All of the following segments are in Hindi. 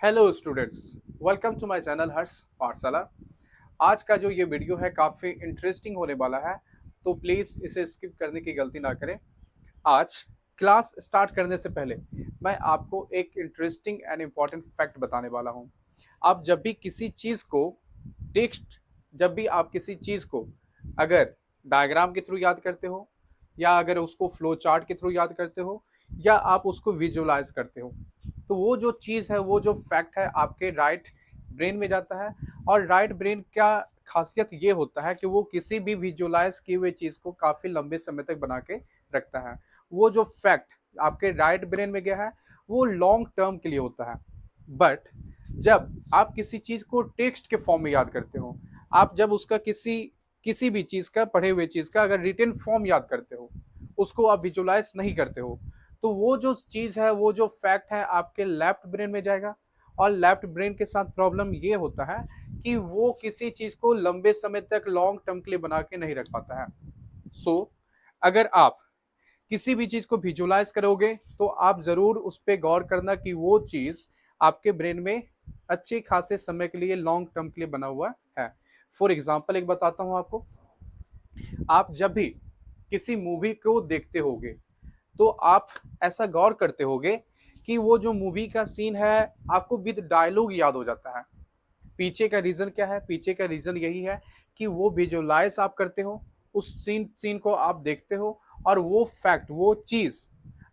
Hello students, welcome to my channel Harsh Pathshala. आज का जो ये वीडियो है काफ़ी इंटरेस्टिंग होने वाला है, तो प्लीज़ इसे स्किप करने की गलती ना करें। आज क्लास स्टार्ट करने से पहले मैं आपको एक इंटरेस्टिंग एंड इम्पॉर्टेंट फैक्ट बताने वाला हूँ। आप जब भी किसी चीज़ को टेक्स्ट जब भी आप किसी चीज़ को अगर डायग्राम के थ्रू याद करते हो, या अगर उसको फ्लो चार्ट के थ्रू याद करते हो, या आप उसको विजुलाइज करते हो, तो वो जो चीज़ है, वो जो फैक्ट है, आपके राइट ब्रेन में जाता है। और राइट ब्रेन का खासियत ये होता है कि वो किसी भी विजुलाइज की हुई चीज़ को काफ़ी लंबे समय तक बना के रखता है। वो जो फैक्ट आपके राइट ब्रेन में गया है, वो लॉन्ग टर्म के लिए होता है। बट जब आप किसी चीज़ को टेक्स्ट के फॉर्म में याद करते हो, आप जब उसका किसी किसी भी चीज़ का, पढ़े हुए चीज़ का अगर रिटन फॉर्म याद करते हो, उसको आप विजुलाइज नहीं करते हो, तो वो जो चीज़ है, वो जो फैक्ट है, आपके लेफ्ट ब्रेन में जाएगा। और लेफ्ट ब्रेन के साथ प्रॉब्लम ये होता है कि वो किसी चीज़ को लंबे समय तक लॉन्ग टर्म के लिए बना के नहीं रख पाता है। सो अगर आप किसी भी चीज़ को विजुलाइज करोगे, तो आप ज़रूर उस पर गौर करना कि वो चीज़ आपके ब्रेन में अच्छे खासे समय के लिए, लॉन्ग टर्म के लिए बना हुआ है। फॉर एग्जाम्पल एक बताता हूँ आपको। आप जब भी किसी मूवी को देखते होगे, तो आप ऐसा गौर करते होगे कि वो जो मूवी का सीन है, आपको विद डायलॉग याद हो जाता है। पीछे का रीजन क्या है? पीछे का रीजन यही है कि वो विजुलाइज आप करते हो, उस सीन को आप देखते हो, और वो फैक्ट, वो चीज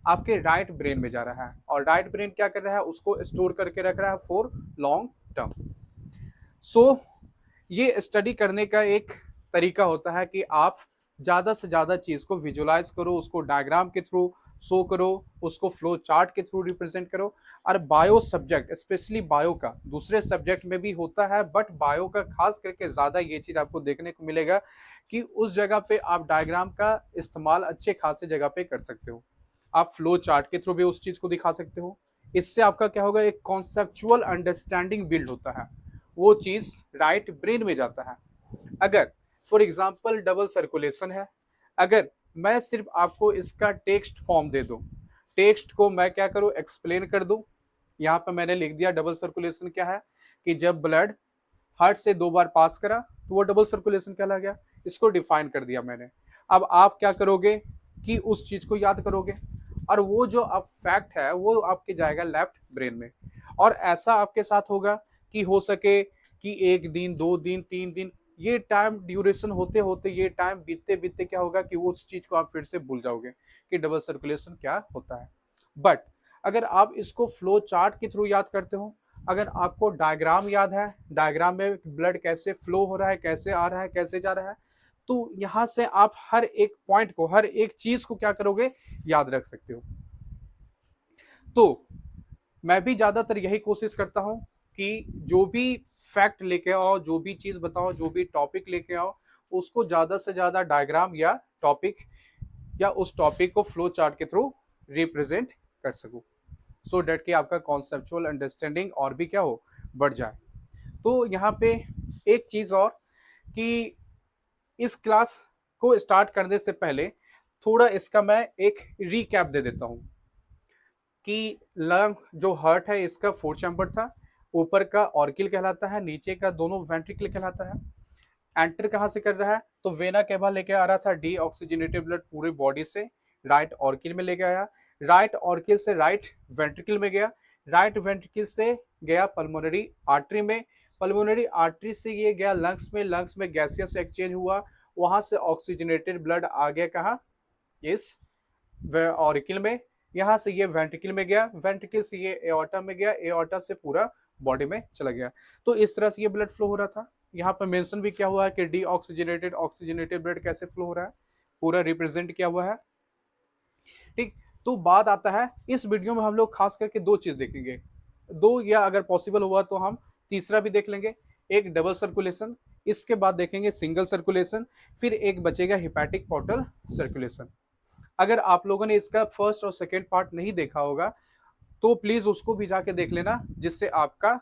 आपके राइट ब्रेन में जा रहा है। और राइट ब्रेन क्या कर रहा है? उसको स्टोर करके रख रहा है फॉर लॉन्ग टर्म। सो ये स्टडी करने का एक तरीका होता है कि आप ज़्यादा से ज़्यादा चीज़ को विजुलाइज करो, उसको डायग्राम के थ्रू शो करो, उसको फ्लो चार्ट के थ्रू रिप्रेजेंट करो। और बायो सब्जेक्ट, स्पेशली बायो का, दूसरे सब्जेक्ट में भी होता है, बट बायो का खास करके ज़्यादा ये चीज़ आपको देखने को मिलेगा कि उस जगह पे आप डायग्राम का इस्तेमाल अच्छे खासे जगह पे कर सकते हो। आप फ्लो चार्ट के थ्रू भी उस चीज़ को दिखा सकते हो। इससे आपका क्या होगा? एक कॉन्सेप्चुअल अंडरस्टैंडिंग बिल्ड होता है, वो चीज राइट ब्रेन में जाता है। अगर फॉर एग्जाम्पल डबल सर्कुलेशन है, अगर मैं सिर्फ आपको इसका टेक्स्ट फॉर्म दे दूं, टेक्स्ट को मैं क्या करूं? एक्सप्लेन कर दूं। यहाँ पर मैंने लिख दिया डबल सर्कुलेशन क्या है, कि जब ब्लड हार्ट से 2 बार पास करा, तो वो डबल सर्कुलेशन कहला गया। इसको डिफाइन कर दिया मैंने। अब आप क्या करोगे कि उस चीज को याद करोगे, और वो जो अब फैक्ट है, वो आपके जाएगा लेफ्ट ब्रेन में। और ऐसा आपके साथ होगा कि हो सके कि 1 दिन, 2 दिन, 3 दिन, ये टाइम ड्यूरेशन होते होते, ये टाइम बीतते बीतते क्या होगा कि वो उस चीज को आप फिर से भूल जाओगे कि डबल सर्कुलेशन क्या होता है। बट अगर आप इसको फ्लो चार्ट के थ्रू याद करते हो, अगर आपको डायग्राम याद है, डायग्राम में ब्लड कैसे फ्लो हो रहा है, कैसे आ रहा है, कैसे जा रहा है, तो यहां से आप हर एक पॉइंट को, हर एक चीज को क्या करोगे? याद रख सकते हो। तो मैं भी ज्यादातर यही कोशिश करता हूं कि जो भी फैक्ट लेके आओ, जो भी चीज बताओ, जो भी टॉपिक लेके आओ, उसको ज्यादा से ज्यादा डायग्राम या टॉपिक, या उस टॉपिक को फ्लो चार्ट के थ्रू रिप्रेजेंट कर सकूं, सो डेट कि आपका कॉन्सेप्चुअल अंडरस्टैंडिंग और भी क्या हो? बढ़ जाए। तो यहाँ पे एक चीज और, कि इस क्लास को स्टार्ट करने से पहले थोड़ा इसका मैं एक रीकैप दे देता हूँ कि लंग जो हार्ट है, इसका 4 चैम्बर था। ऊपर का ऑर्किल कहलाता है, नीचे का दोनों वेंट्रिकल कहलाता है। एंटर कहाँ से कर रहा है? तो वेना केवा लेके आ रहा था डी ऑक्सीजनेटेड ब्लड पूरी बॉडी से, राइट ऑर्किल में लेके आया। राइट ऑर्किल से राइट वेंट्रिकल में गया, राइट वेंट्रिकल से गया पल्मोनरी आर्टरी में, पल्मोनरी आर्टरी से ये गया लंग्स में, लंग्स में गैसियस एक्सचेंज हुआ, वहां से ऑक्सीजनेटेड ब्लड आ गया कहाँ? इस ऑरिकल में। यहाँ से ये वेंट्रिकल में गया, वेंट्रिकल से ये एओर्टा में गया, एओर्टा से पूरा बॉडी में चला गया। तो इस तरह से ये ब्लड फ्लो हो रहा था। यहाँ पर मेंशन भी क्या हुआ है कि डी ऑक्सीजनेटेड ऑक्सीजनेटेड ब्लड कैसे फ्लो हो रहा है, पूरा रिप्रेजेंट किया हुआ है। ठीक। तो बात आता है, इस वीडियो में हम लोग खास करके 2 चीज देखेंगे, दो, या अगर पॉसिबल हुआ तो हम तीसरा भी देख लेंगे। एक डबल सर्कुलेशन, इसके बाद देखेंगे सिंगल सर्कुलेशन, फिर एक बचेगा हिपैटिक पोर्टल सर्कुलेशन। अगर आप लोगों ने इसका फर्स्ट और सेकेंड पार्ट नहीं देखा होगा, तो प्लीज उसको भी जाके देख लेना, जिससे आपका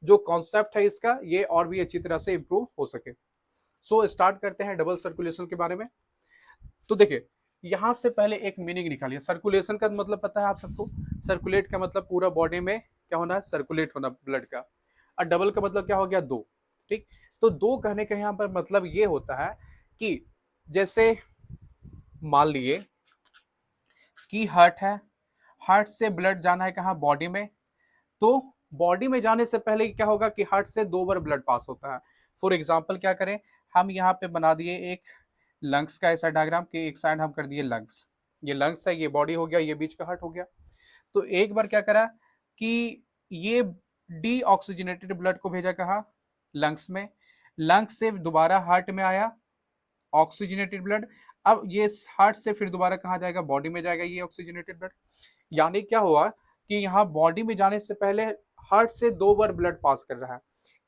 जो कॉन्सेप्ट है इसका, ये और भी अच्छी तरह से इंप्रूव हो सके। सो स्टार्ट करते हैं डबल सर्कुलेशन के बारे में। तो देखिए, यहां से पहले एक मीनिंग निकालिए। सर्कुलेशन का मतलब पता है आप सबको? सर्कुलेट का मतलब पूरा बॉडी में क्या होना है, सर्कुलेट होना ब्लड का। और डबल का मतलब क्या हो गया, दो। ठीक, तो दो कहने का यहाँ पर मतलब ये होता है कि जैसे मान लिए कि हार्ट है, हार्ट से ब्लड जाना है कहाँ, बॉडी में। तो बॉडी में जाने से पहले क्या होगा कि हार्ट से दो बार ब्लड पास होता है। फॉर एग्जाम्पल क्या करें, हम यहाँ पे बना दिए एक लंग्स का ऐसा डायग्राम कि एक साइड हम कर दिए लंग्स, ये लंग्स है, ये बॉडी हो गया, ये बीच का हार्ट हो गया। तो एक बार क्या करा कि ये डी ऑक्सीजनेटेड ब्लड को भेजा कहा, लंग्स में, लंग्स से दोबारा हार्ट में आया ऑक्सीजनेटेड ब्लड। अब ये हार्ट से फिर दोबारा कहाँ जाएगा, बॉडी में जाएगा ये ऑक्सीजनेटेड ब्लड। यानी क्या हुआ कि यहाँ बॉडी में जाने से पहले हार्ट से दो बार ब्लड पास कर रहा है।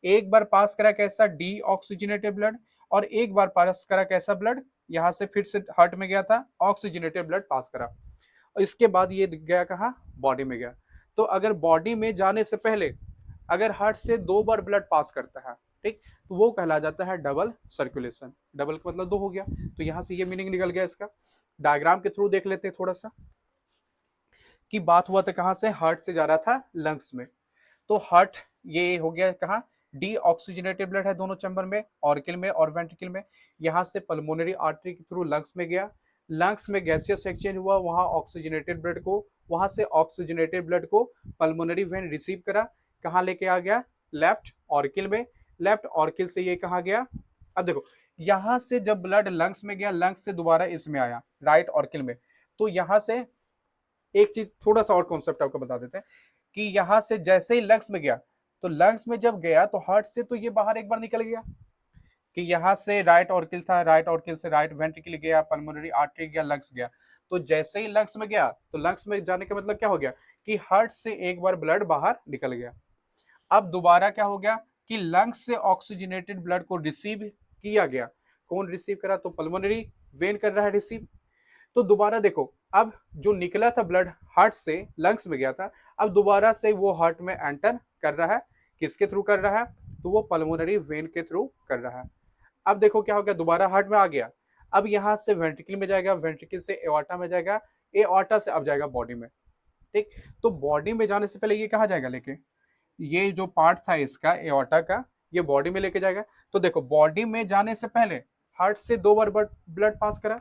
एक बार पास करा कैसा, डी ऑक्सीजनेटेड ब्लड, और एक बार पास करा कैसा ब्लड, यहाँ से फिर से हार्ट में गया था, ऑक्सीजनेटेड ब्लड पास करा। और इसके बाद ये गया कहाँ, बॉडी में गया। तो अगर बॉडी में जाने से पहले अगर हार्ट से दो बार ब्लड पास करता है, ठीक, तो वो कहला जाता है डबल सर्कुलेशन। डबल का मतलब दो हो गया, तो यहां से ये मीनिंग निकल गया इसका। डायग्राम के थ्रू देख लेते हैं थोड़ा सा कि बात हुआ था कहां से, हार्ट से जा रहा था लंग्स में। तो हार्ट ये हो गया कहाँ, डी ऑक्सीजनेटेड ब्लड है दोनों चैम्बर में, ऑर्किल में और वेंट्रिकल में। यहाँ से पल्मोनरी आर्टरी के थ्रू लंग्स में गया, लंग्स में गैसियस एक्सचेंज हुआ, वहां ऑक्सीजनेटेड ब्लड को, वहां से ऑक्सीजनेटेड ब्लड को पल्मोनरी वेन रिसीव करा, कहाँ लेके आ गया, लेफ्ट ऑर्किल में। लेफ्ट ऑर्किल से ये कहा गया, अब देखो यहां से जब ब्लड लंग्स में गया, लंग्स से दोबारा इसमें आया राइट ऑर्किल में। तो यहां से एक चीज थोड़ा सा और कॉन्सेप्ट आपको बता देते हैं कि यहां से जैसे ही लंग्स में गया, तो लंग्स में जब गया तो हार्ट से तो ये बाहर एक बार निकल गया कि यहाँ से राइट ऑर्किल था, राइट ऑर्किल से राइट वेंट्रिकल गया, पल्मोनरी आर्टरी गया, लंग्स गया। तो जैसे ही लंग्स में गया, तो लंग्स में जाने का मतलब क्या हो गया कि हार्ट से एक बार ब्लड बाहर निकल गया। अब दोबारा क्या हो गया कि लंग्स से ऑक्सीजनेटेड ब्लड को रिसीव किया गया। कौन रिसीव करा, तो पल्मोनरी वेन कर रहा है रिसीव। तो दोबारा देखो, अब जो निकला था ब्लड हार्ट से लंग्स में गया था, अब दोबारा से वो हार्ट में एंटर कर रहा है। किसके थ्रू कर रहा है, तो वो पल्मोनरी वेन के थ्रू कर रहा है। अब देखो क्या हो गया, दोबारा हार्ट में आ गया, अब यहां से वेंट्रिकल में जाएगा, वेंट्रिकल से एओर्टा में जाएगा, एओर्टा से अब जाएगा बॉडी में। ठीक, तो बॉडी में जाने से पहले ये कहाँ जाएगा लेके, ये जो पार्ट था इसका एओर्टा का, ये बॉडी में लेके जाएगा। तो देखो बॉडी में जाने से पहले हार्ट से दो बार ब्लड पास करा,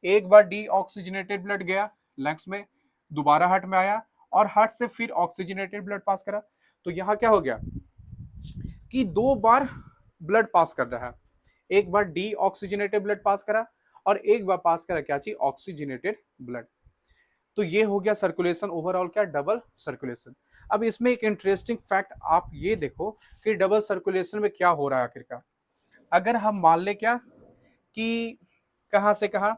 एक बार डी ऑक्सीजनेटेड ब्लड गया लंग्स में, दोबारा हार्ट में आया, और हार्ट से फिर ऑक्सीजनेटेड ब्लड पास करा। तो यहां क्या हो गया कि दो बार ब्लड पास कर रहा है, एक बार डी ऑक्सीजनेटेड ब्लड पास करा और एक बार पास करा क्या चीज, ऑक्सीजनेटेड ब्लड। तो ये हो गया सर्कुलेशन ओवरऑल, क्या, डबल सर्कुलेशन। अब इसमें एक इंटरेस्टिंग फैक्ट आप ये देखो कि डबल सर्कुलेशन में क्या हो रहा है आखिरकार। अगर हम मान ले क्या कि कहां से कहा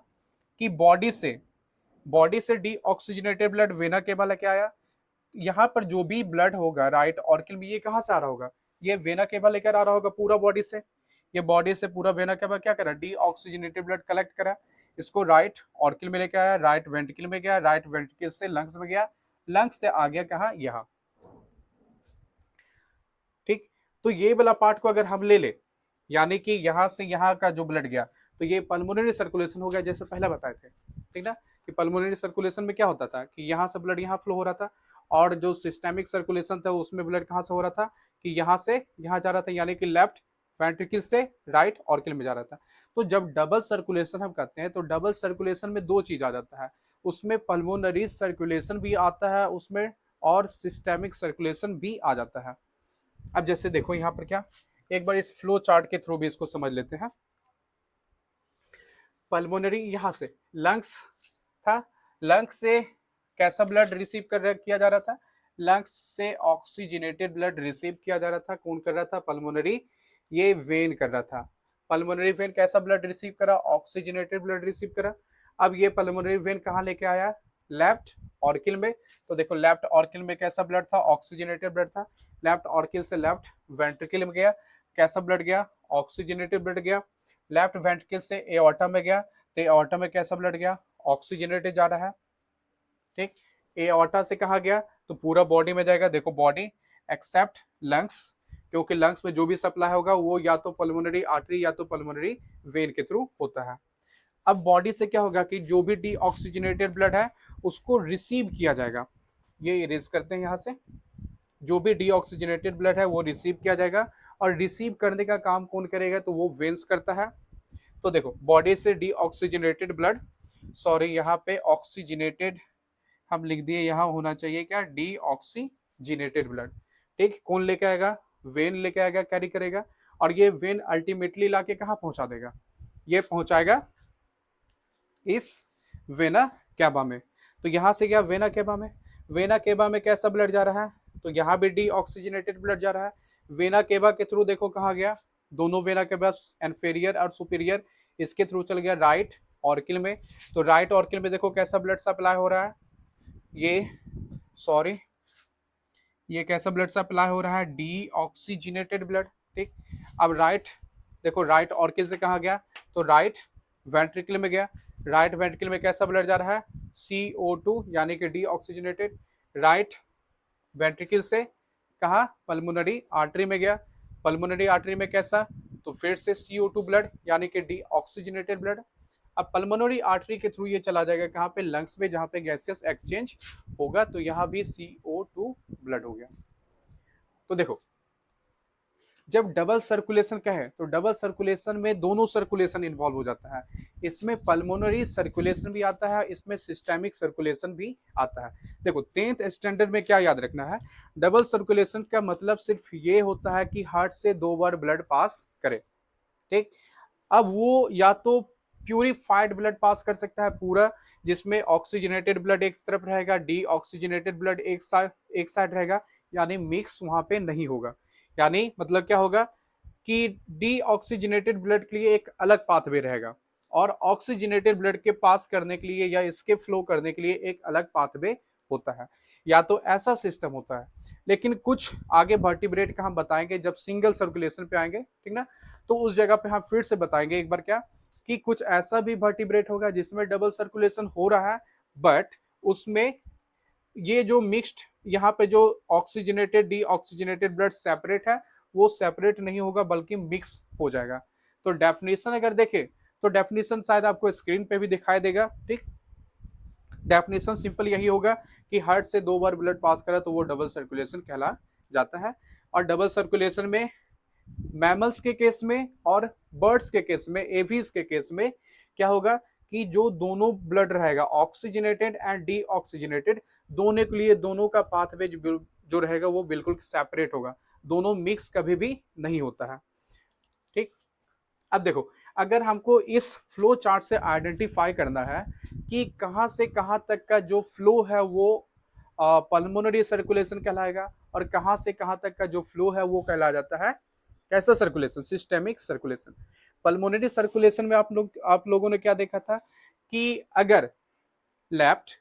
कि बॉडी से D oxygenated blood vena cable लेके आया, यहाँ पर जो भी ब्लड होगा राइट ऑर्किल में, ये कहाँ से आ रहा होगा, ये वेना केबल लेकर आ रहा होगा पूरा बॉडी से। ये बॉडी से पूरा वेना केबल क्या करा, डी ऑक्सीजनेटेड ब्लड कलेक्ट करा, इसको राइट ऑर्किल में लेके आया, राइट वेंट्रिकल में गया, राइट वेंट्रिकल से लंग्स में गया, लंग्स से आ गया कहाँ, यहाँ। ठीक, तो ये वाला पार्ट को अगर हम ले ले, यानी कि यहाँ से यहाँ का जो ब्लड गया, तो ये पल्मोनरी सर्कुलेशन हो गया, जैसे पहले बताए थे। ठीक ना, कि पल्मोनरी सर्कुलेशन में क्या होता था कि यहाँ से ब्लड यहाँ फ्लो हो रहा था, और जो सिस्टेमिक सर्कुलेशन था उसमें ब्लड कहाँ से हो रहा था कि यहाँ से यहाँ जा रहा था, यानी कि लेफ्ट वेंट्रिकल से राइट ऑर्किल में जा रहा था। तो जब डबल सर्कुलेशन हम करते हैं, तो डबल सर्कुलेशन में दो चीज आ जाता है, उसमें पल्मोनरी सर्कुलेशन भी आता है उसमें, और सिस्टेमिक सर्कुलेशन भी आ जाता है। अब जैसे देखो यहाँ पर क्या, एक बार इस फ्लो चार्ट के थ्रू भी इसको समझ लेते हैं। पल्मोनरी यहाँ से लंग्स था, लंग्स से कैसा ब्लड रिसीव किया जा रहा था, लंग्स से ऑक्सीजनेटेड ब्लड रिसीव किया जा रहा था। कौन कर रहा था, पल्मोनरी, ये वेन कर रहा था। पल्मोनरी वेन कैसा ब्लड रिसीव करा, ऑक्सीजनेटेड ब्लड रिसीव करा। अब ये पल्मोनरी वेन कहाँ लेके आया, लेफ्ट ऑर्किल में। तो देखो लेफ्ट ऑर्किल में कैसा ब्लड था, ऑक्सीजनेटेड ब्लड था, लेफ्ट ऑर्किल से लेफ्ट वेंट्रिकल में गया, कैसा ब्लड गया, ऑक्सीजनेटेड ब्लड गया। लेफ्ट वेंट्रिकल से एओर्टा में गया, तो एओर्टा में कैसा ब्लड गया, ऑक्सीजनेटेड जा रहा है। ठीक, एओर्टा से कहा गया तो पूरा बॉडी में जाएगा, देखो बॉडी एक्सेप्ट लंग्स, क्योंकि लंग्स में जो भी सप्लाई होगा वो या तो पल्मोनरी आर्टरी या तो पल्मोनरी वेन के थ्रू होता है। अब बॉडी से क्या होगा कि जो भी डीऑक्सीजनेटेड ब्लड है उसको रिसीव किया जाएगा, ये इरेज करते हैं यहाँ से, जो भी डीऑक्सीजनेटेड ब्लड है वो रिसीव किया जाएगा, और रिसीव करने का काम कौन करेगा, तो वो वेन्स करता है। तो देखो बॉडी से डीऑक्सीजनेटेड ब्लड, सॉरी यहाँ पे ऑक्सीजनेटेड हम लिख दिए, यहाँ होना चाहिए क्या, डीऑक्सीजनेटेड ब्लड। ठीक, कौन लेके आएगा, वेन लेके आएगा, कैरी करेगा, और ये वेन अल्टीमेटली लाके कहाँ पहुंचा देगा, ये पहुंचाएगा इस वेना कैबा में। तो यहाँ से गया वेना कैबा में, वेना कैबा में कैसा ब्लड जा रहा है, तो यहाँ भी डीऑक्सीजनेटेड ब्लड जा रहा है। वेना कैबा के थ्रू देखो कहाँ गया, दोनों वेना कैबा इंफीरियर और सुपीरियर, इसके थ्रू चल गया राइट ऑर्किल में। तो राइट ऑर्किल में देखो कैसा ब्लड सप्लाई हो रहा है, ये सॉरी ये कैसा ब्लड सप्लाई हो रहा है, डीऑक्सीजनेटेड ब्लड। ठीक, अब राइट देखो राइट ऑर्किल से कहाँ गया, तो राइट वेंट्रिकल में गया। राइट वेंट्रिकल में कैसा ब्लड जा रहा है, CO2 यानी कि डीऑक्सीजनेटेड। राइट वेंट्रिकल से कहा, पल्मोनरी आर्टरी में गया। पल्मोनरी आर्टरी में कैसा, तो फिर से CO2 ब्लड यानी कि डीऑक्सीजनेटेड ब्लड। अब पल्मोनरी आर्टरी के थ्रू ये चला जाएगा कहाँ पे, लंग्स में, जहाँ पे गैसियस एक्सचेंज होगा, तो यहाँ भी CO2 ब्लड हो गया। तो देखो जब डबल सर्कुलेशन का है, तो डबल सर्कुलेशन में दोनों सर्कुलेशन इन्वॉल्व हो जाता है, इसमें पल्मोनरी सर्कुलेशन भी आता है, इसमें सिस्टेमिक सर्कुलेशन भी आता है। देखो 10th स्टैंडर्ड में क्या याद रखना है, डबल सर्कुलेशन का मतलब सिर्फ ये होता है कि हार्ट से 2 बार ब्लड पास करे। ठीक, अब वो या तो प्यूरिफाइड ब्लड पास कर सकता है पूरा, जिसमें ऑक्सीजनेटेड ब्लड एक तरफ रहेगा, डीऑक्सीजनेटेड ब्लड एक साइड रहेगा, यानी मिक्स वहां पे नहीं होगा। यानी मतलब क्या होगा कि डीऑक्सीजनेटेड ब्लड के लिए एक अलग पाथवे रहेगा, और ऑक्सीजनेटेड ब्लड के पास करने के लिए या इसके फ्लो करने के लिए एक अलग पाथवे होता है, या तो ऐसा सिस्टम होता है। लेकिन कुछ आगे वर्टिब्रेट का हम बताएंगे जब सिंगल सर्कुलेशन पे आएंगे, ठीक ना, तो उस जगह पे हम फिर से बताएंगे एक बार क्या, कि कुछ ऐसा भी वर्टिब्रेट होगा जिसमें डबल सर्कुलेशन हो रहा है, बट उसमें ये जो मिक्स्ड यहाँ पे जो ऑक्सीजनेटेड डीऑक्सीजनेटेड ब्लड सेपरेट है, वो सेपरेट नहीं होगा बल्कि मिक्स हो जाएगा। तो डेफिनेशन अगर देखें, तो डेफिनेशन शायद आपको स्क्रीन पे भी दिखाई देगा। ठीक, डेफिनेशन सिंपल यही होगा कि हार्ट से 2 बार ब्लड पास करा तो वो डबल सर्कुलेशन कहला जाता है। और डबल सर्कुलेशन में मैमल्स के केस में और बर्ड्स के केस में, एवीज के केस में क्या होगा कि जो दोनों ब्लड रहेगा ऑक्सीजनेटेड एंड डीऑक्सीजनेटेड, दोनों के लिए दोनों का पाथवे जो रहेगा वो बिल्कुल सेपरेट होगा, दोनों मिक्स कभी भी नहीं होता है। ठीक, अब देखो अगर हमको इस फ्लो चार्ट से आइडेंटिफाई करना है कि कहां से कहां तक का जो फ्लो है वो पल्मोनरी सर्कुलेशन कहलाएगा, और कहां से कहां तक का जो फ्लो है वो कहला जाता है कैसा circulation, systemic circulation. Pulmonary circulation में आप लोगों ने क्या देखा था कि अगर लेफ्ट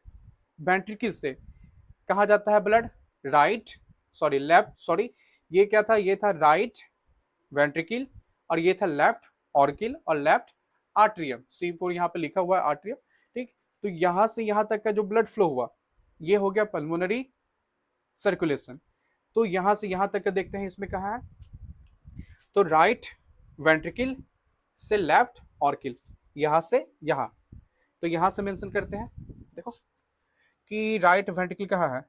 वेंट्रिकल से कहा जाता है ब्लड ये क्या था, ये था राइट वेंट्रिकल, और ये था लेफ्ट ऑर्किल और लेफ्ट आर्ट्रियम, C4 यहाँ पे लिखा हुआ है आर्ट्रियम। ठीक, तो यहां से यहां तक का जो ब्लड फ्लो हुआ ये हो गया पल्मोनरी सर्कुलेशन। तो यहां से यहां तक का देखते हैं, इसमें कहा है तो राइट वेंट्रिकल से लेफ्ट ऑर्किल, यहां से यहां, तो यहां से मेंशन करते हैं। देखो कि राइट वेंट्रिकल कहाँ है,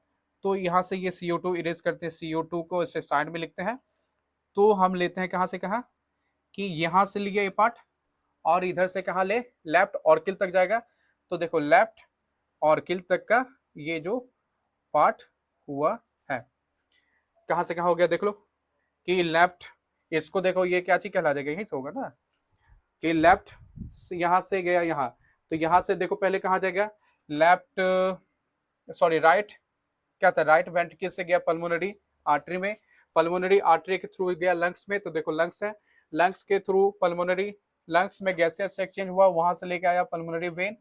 तो यहां से ये CO2 इरेज करते हैं, CO2 को इसे साइड में लिखते हैं। तो हम लेते हैं कहां से कहां, कि यहां से लिया ये पार्ट, और इधर से कहां ले, लेफ्ट ऑर्किल तक जाएगा। तो देखो लेफ्ट ऑर्किल तक का ये जो पार्ट हुआ है, कहां से कहां हो गया, देख लो कि लेफ्ट, इसको देखो ये क्या चीज कहला जाएगा, यहीं से होगा ना, कि लेफ्ट यहां से गया यहां, तो यहां से देखो पहले कहां जाएगा, राइट क्या था, राइट वेंट्रिकल से गया पल्मोनरी आर्टरी में, पल्मोनरी आर्टरी के थ्रू गया लंग्स में, तो देखो लंग्स है, लंग्स के थ्रू पल्मोनरी, लंग्स में गैसियस एक्सचेंज हुआ, वहां से लेके आया पल्मोनरी वेन,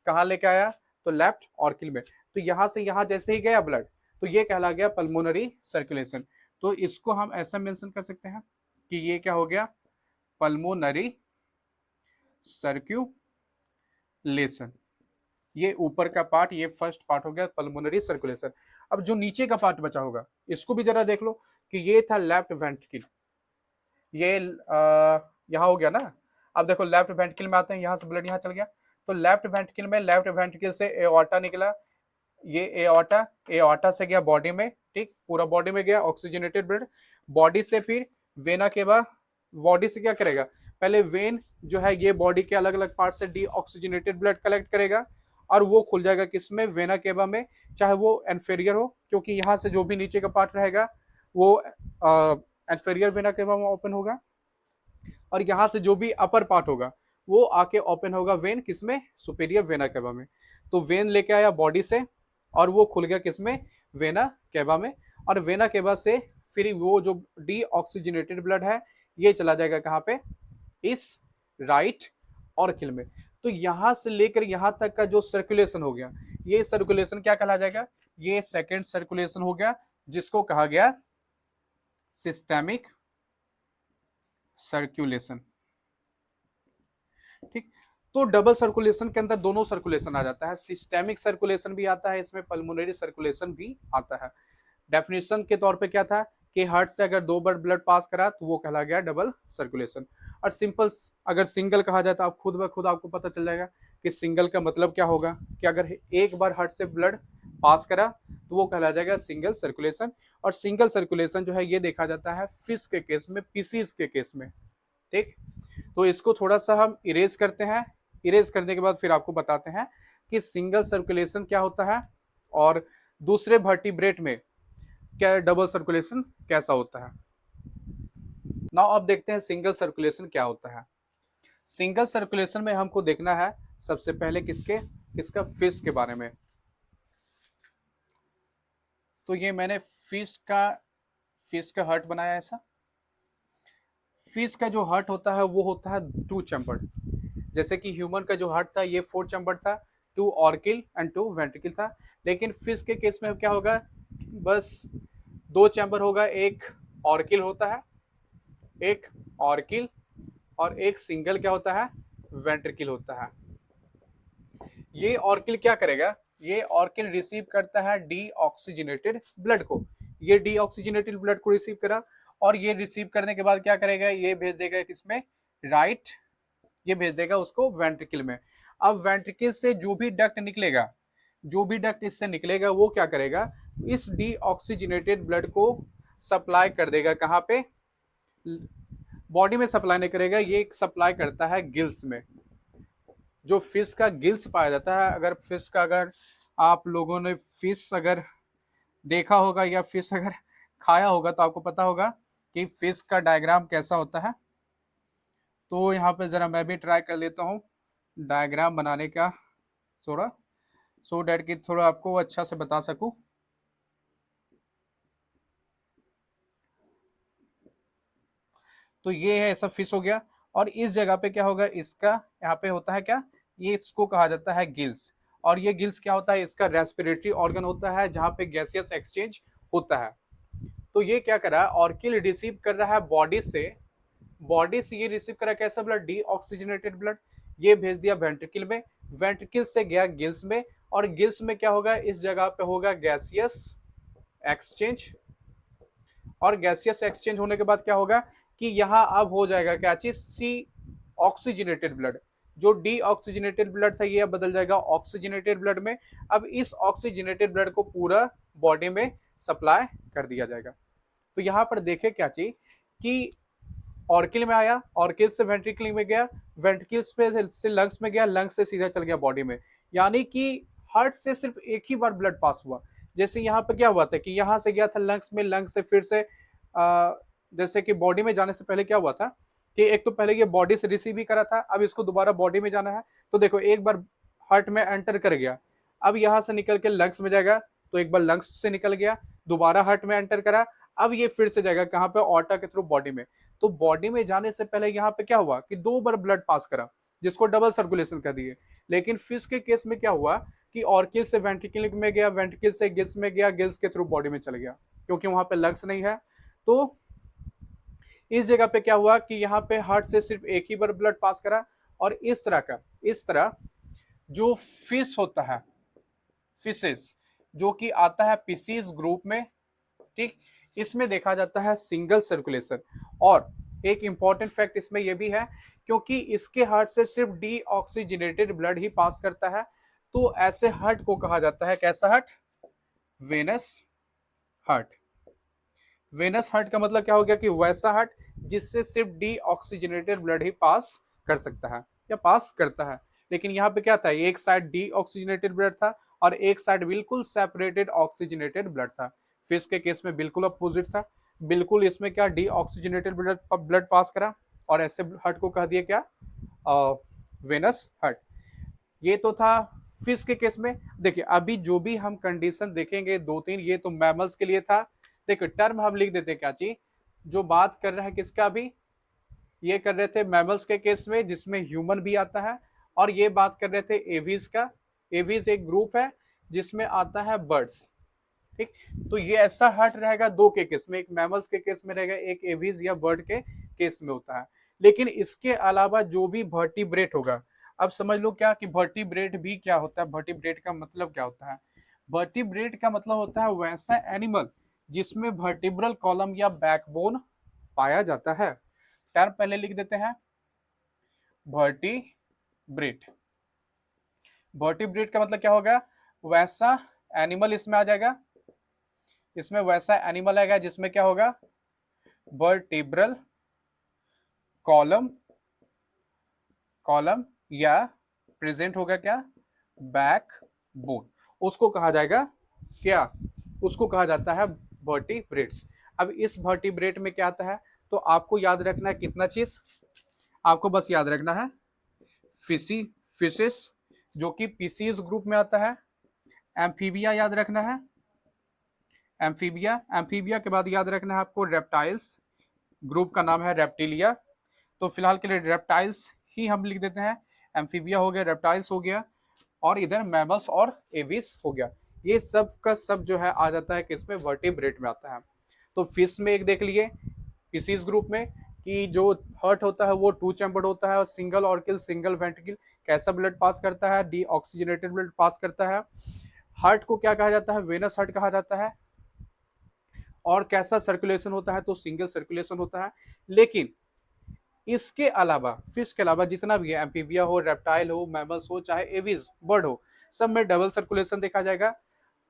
कहाँ लेके आया, तो लेफ्ट ऑर्किल में। तो यहां से यहां जैसे ही गया ब्लड, तो ये कहला गया पल्मोनरी सर्कुलेशन। तो इसको हम ऐसा मेंशन कर सकते हैं कि ये क्या हो गया, पल्मोनरी सर्कुलेशन। ये ऊपर का पार्ट, ये फर्स्ट पार्ट हो गया पल्मोनरी सर्कुलेशन। अब जो नीचे का पार्ट बचा होगा इसको भी जरा देख लो कि ये था लेफ्ट वेंट्रिकल, ये यहाँ हो गया ना। अब देखो लेफ्ट वेंट्रिकल में आते हैं, यहाँ से ब्लड यहाँ चल गया, तो लेफ्ट वेंट्रिकल में, लेफ्ट वेंट्रिकल से एओर्टा निकला, ये एओर्टा से गया बॉडी में, ठीक, पूरा बॉडी में गया ऑक्सीजनेटेड ब्लड, बॉडी से फिर वेना के बाद, बॉडी से क्या करेगा, पहले वेन जो है ये बॉडी के अलग अलग पार्ट से डीऑक्सीजनेटेड ब्लड कलेक्ट करेगा और वो खुल जाएगा किसमें, वेना केवा में, चाहे वो इन्फीरियर हो, क्योंकि यहाँ से जो भी नीचे का पार्ट रहेगा वो इन्फीरियर वेना केवा में ओपन होगा, और यहाँ से जो भी अपर पार्ट होगा वो आके ओपन होगा वेन किसमें, सुपीरियर वेना केवा में। तो वेन लेके आया बॉडी से और वो खुल गया किसमें, वेना केवा में, और वेना केवा से फिर वो जो डीऑक्सीजनेटेड ब्लड है ये चला जाएगा कहाँ पे, इस राइट ऑर्किल में। तो यहां से लेकर यहां तक का जो सर्कुलेशन हो गया, ये सर्कुलेशन क्या कहला जाएगा, ये सेकेंड सर्कुलेशन हो गया, जिसको कहा गया सिस्टेमिक सर्कुलेशन। ठीक, तो डबल सर्कुलेशन के अंदर दोनों सर्कुलेशन आ जाता है, सिस्टेमिक सर्कुलेशन भी आता है इसमें, पल्मोनरी सर्कुलेशन भी आता है। डेफिनेशन के तौर पे क्या था कि हार्ट से अगर 2 बार ब्लड पास करा तो वो कहला गया डबल सर्कुलेशन। और सिंपल अगर सिंगल कहा जाए तो आप खुद ब खुद आपको पता चल जाएगा कि सिंगल का मतलब क्या होगा, कि अगर एक बार हार्ट से ब्लड पास करा तो वो कहला जाएगा सिंगल सर्कुलेशन। और सिंगल सर्कुलेशन जो है ये देखा जाता है फिश के केस में, पीसीज के केस में। ठीक, तो इसको थोड़ा सा हम इरेज करते हैं, इरेज करने के बाद फिर आपको बताते हैं कि सिंगल सर्कुलेशन क्या होता है और दूसरे वर्टिब्रेट में क्या डबल सर्कुलेशन कैसा होता है। नाउ अब देखते हैं सिंगल सर्कुलेशन क्या होता है। सिंगल सर्कुलेशन में हमको देखना है सबसे पहले किसका फिश के बारे में। तो ये मैंने फिश का हार्ट बनाया ऐसा। फिश का जो हार्ट होता है वो होता है 2 चैम्बर्ड, जैसे कि ह्यूमन का जो हार्ट था ये 4 चैम्बर्ड था, 2 ऑर्किल एंड 2 वेंट्रिकल था। लेकिन फिश के केस में क्या होगा, बस 2 चैम्बर होगा, एक ऑर्किल होता है, एक ऑर्किल, और एक सिंगल क्या होता है, वेंट्रिकल होता है। ये ऑर्किल क्या करेगा, ये ऑर्किल रिसीव करता है डीऑक्सीजनेटेड ब्लड को, ये डीऑक्सीजनेटेड ब्लड को रिसीव करा, और ये रिसीव करने के बाद क्या करेगा, ये भेज देगा किसमें, राइट, ये भेज देगा उसको वेंट्रिकल में। अब वेंट्रिकल से जो भी डक्ट निकलेगा, जो भी डक्ट इससे निकलेगा वो क्या करेगा, इस डीऑक्सीजनेटेड ब्लड को सप्लाई कर देगा कहाँ पे, बॉडी में सप्लाई नहीं करेगा, ये सप्लाई करता है गिल्स में। जो फिश का गिल्स पाया जाता है, अगर फिश का, अगर आप लोगों ने फिश अगर देखा होगा या फिश अगर खाया होगा तो आपको पता होगा कि फिश का डायग्राम कैसा होता है। तो यहाँ पे जरा मैं भी ट्राई कर लेता हूँ डायग्राम बनाने का थोड़ा, सो डैट कि थोड़ा आपको अच्छा से बता सकूं। तो ये है ऐसा फिश हो गया, और इस जगह पे क्या होगा, इसका यहाँ पे होता है क्या, ये इसको कहा जाता है गिल्स। और ये गिल्स क्या होता है, इसका रेस्पिरेटरी ऑर्गन होता है जहाँ पे गैसियस एक्सचेंज होता है। तो ये क्या कर रहा है, ऑर्किल रिसीव कर रहा है बॉडी से ये रिसीव करा कैसा ब्लड, डीऑक्सीजनेटेड ब्लड, ये भेज दिया वेंट्रिकल में, वेंट्रिकल से गया गिल्स में, और गिल्स में क्या होगा, इस जगह पे होगा गैसियस एक्सचेंज। और गैसियस एक्सचेंज होने के बाद क्या होगा कि यहाँ अब हो जाएगा क्या चीज, सी ऑक्सीजनेटेड ब्लड, जो डीऑक्सीजनेटेड ब्लड था ये अब बदल जाएगा ऑक्सीजनेटेड ब्लड में। अब इस ऑक्सीजनेटेड ब्लड को पूरा बॉडी में सप्लाई कर दिया जाएगा। तो यहाँ पर देखे क्या चीज कि ऑर्किल में आया, ऑर्किल से वेंट्रिकल में गया, वेंट्रिकल से लंग्स में गया, लंग्स से सीधा चल गया बॉडी में। यानी कि हार्ट से सिर्फ एक ही बार ब्लड पास हुआ। जैसे यहाँ पे क्या हुआ था कि यहाँ से गया था लंग्स में, लंग्स से फिर से जैसे कि बॉडी में जाने से पहले क्या हुआ था कि एक तो पहले ये बॉडी से रिसीव ही करा था, अब इसको दोबारा बॉडी में जाना है। तो देखो एक बार हार्ट में एंटर कर गया, अब यहाँ से निकल के लंग्स में जाएगा, तो एक बार लंग्स से निकल गया, दोबारा हार्ट में एंटर करा, अब ये फिर से जाएगा कहाँ पे, ऑर्टा के थ्रू बॉडी में। तो बॉडी में जाने से पहले यहाँ पे क्या हुआ कि 2 बार ब्लड पास करा, जिसको डबल सर्कुलेशन कर दिए। लेकिन फिश के केस में क्या हुआ कि ऑर्किल से वेंट्रिकल में गया, वेंट्रिकल से गिल्स में गया, गिल्स के थ्रू बॉडी में चल गया, क्योंकि वहां पे लंग्स नहीं है। तो इस जगह पे क्या हुआ कि यहाँ पे हार्ट से सिर्फ एक ही बार ब्लड पास करा, और इस तरह जो फिश होता है, फिशेस जो कि आता है पीसीज ग्रुप में, ठीक, इसमें देखा जाता है सिंगल सर्कुलेशन। और एक इंपॉर्टेंट फैक्ट इसमें यह भी है, क्योंकि इसके हार्ट से सिर्फ डीऑक्सीजनेटेड ब्लड ही पास करता है, तो ऐसे हार्ट को कहा जाता है कैसा heart, venous heart. Venous heart का मतलब क्या हो गया कि वैसा हार्ट जिससे सिर्फ डीऑक्सीजनेटेड ब्लड ही पास कर सकता है या पास करता है। लेकिन यहाँ पे क्या था, एक साइड डीऑक्सीजनेटेड ब्लड था और एक साइड बिल्कुल सेपरेटेड ऑक्सीजनेटेड ब्लड था। फिश के केस में बिल्कुल अपोजिट था, बिल्कुल इसमें क्या डीऑक्सीजनेटेड ब्लड पास करा और ऐसे हार्ट को कह दिया क्या, वेनस हार्ट। ये तो था फिश के केस में। देखिए अभी जो भी हम कंडीशन देखेंगे दो तीन, ये तो मैमल्स के लिए था। देखिए टर्म हम लिख देते हैं क्या चीज, जो बात कर रहा है किसका, अभी ये कर रहे थे मैमल्स के केस में जिसमें ह्यूमन भी आता है, और ये बात कर रहे थे एवीज का। एवीज एक ग्रुप है जिसमें आता है बर्ड्स। ठीक, तो ये ऐसा हार्ट रहेगा दो के केस में, एक मैमल्स के केस में रहेगा, एक एवीज या बर्ड के केस में होता है। लेकिन इसके अलावा जो भी वर्टिब्रेट होगा, अब समझ लो क्या कि वर्टिब्रेट भी क्या होता है। वर्टिब्रेट का मतलब क्या होता है, वर्टिब्रेट का मतलब होता है वैसा एनिमल जिसमें वर्टिब्रल कॉलम या बैकबोन पाया जाता है। टर्म पहले लिख देते हैं, वर्टिब्रेट। वर्टिब्रेट का मतलब क्या होगा, वैसा एनिमल इसमें आ जाएगा, इसमें वैसा एनिमल आएगा जिसमें क्या होगा, वर्टिब्रल कॉलम, कॉलम या प्रेजेंट होगा क्या, बैक बोन। उसको कहा जाएगा क्या, उसको कहा जाता है वर्टिब्रेट्स। अब इस वर्टिब्रेट में क्या आता है, तो आपको याद रखना है कितना चीज, आपको बस याद रखना है फिशी, फिशेस जो कि पीसीज ग्रुप में आता है। एम्फीबिया याद रखना है, एम्फीबिया। एम्फीबिया के बाद याद रखना है आपको रेप्टाइल्स, ग्रुप का नाम है रेप्टिलिया। तो फिलहाल के लिए रेप्टाइल्स ही हम लिख देते हैं। एम्फीबिया हो गया, रेप्टाइल्स हो गया, और इधर मैमल्स और एविस हो गया। ये सब का सब जो है आ जाता है किसमें, वर्टिब्रेट में आता है। तो फिश में एक देख लिए स्पीसीज ग्रुप में कि जो हर्ट होता है वो टू चैम्बर्ड होता है और सिंगल ऑर्किल, सिंगल वेंट्रिकल। कैसा ब्लड पास करता है, डीऑक्सीजनेटेड ब्लड पास करता है। हार्ट को क्या कहा जाता है, वेनस हार्ट कहा जाता है। और कैसा सर्कुलेशन होता है, तो सिंगल सर्कुलेशन होता है। लेकिन इसके अलावा फिश के अलावा जितना भी है, एम्फीबिया हो, रेप्टाइल हो, मैमल्स हो, चाहे एविज बर्ड हो, सब में डबल सर्कुलेशन देखा जाएगा।